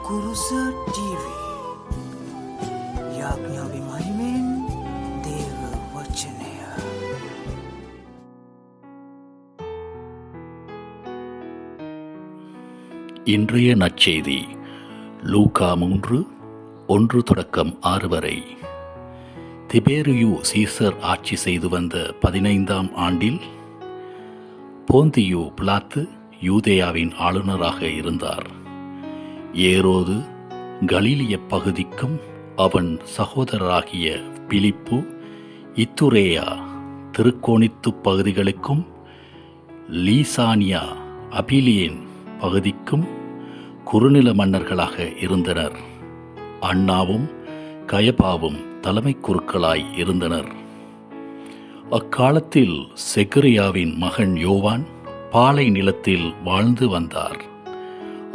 කුරුස TV යාඥාවේ මහිමෙන් දේව වචනය. இன்றைய நற்செய்தி லூக்கா 3:1-6 வரை. திபேரியு சீசர் ஆட்சி செய்து வந்த 15ஆம் ஆண்டில் போந்தியு பிலாத்து யூதேயாவின் ஆளுநராக இருந்தார். ஏரோது கலிலிய பகுதிக்கும் அவன் சகோதரராகிய பிலிப்பு இத்துரேயா திருக்கோணித்து பகுதிகளுக்கும் லீசானியா அபிலியன் பகுதிக்கும் குறுநில மன்னர்களாக இருந்தனர். அன்னாவும் கயபாவும் தலைமை குருக்களாய் இருந்தனர். அக்காலத்தில் செக்கரியாவின் மகன் யோவான் பாலை நிலத்தில் வாழ்ந்து வந்தார்.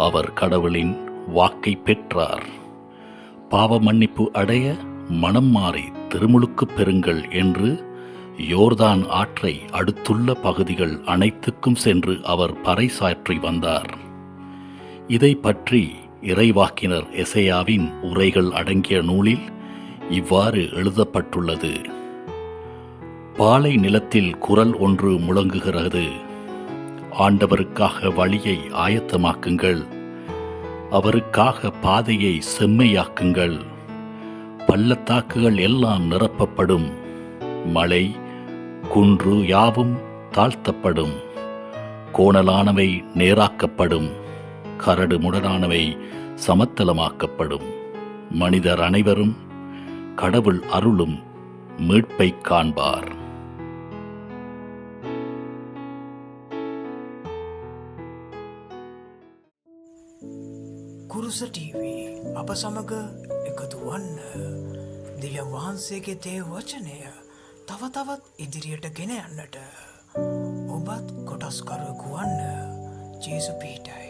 அவர் கடவுளின் வாக்கை பெற்றார். பாவ மன்னிப்பு அடைய மனம் மாறி திருமுழுக்கு பெறுங்கள் என்று யோர்தான் ஆற்றை அடுத்துள்ள பகுதிகள் அனைத்துக்கும் சென்று அவர் பறைசாற்றி வந்தார். இதை பற்றி இறைவாக்கினர் எசையாவின் உரைகள் அடங்கிய நூலில் இவ்வாறு எழுதப்பட்டுள்ளது. பாலை நிலத்தில் குரல் ஒன்று முழங்குகிறது. ஆண்டவருக்காக வழியை ஆயத்தமாக்குங்கள், அவருக்காக பாதையை செம்மையாக்குங்கள். பள்ளத்தாக்குகள் எல்லாம் நிரப்பப்படும், மலை குன்று யாவும் தாழ்த்தப்படும், கோணலானவை நேராக்கப்படும், கரடு முரடானவை சமத்தலமாக்கப்படும். மனிதர் அனைவரும் கடவுள் அருளும் மீட்பை காண்பார். කුරුස TV අප සමග එකතු වන්න. දෙවියන් වහන්සේගේ දේව වචනය තව තවත් ඉදිරියට ගෙන යන්නට ඔබත් කොටස්කරුවෙකු වන්න. ජේසු පීඨයි.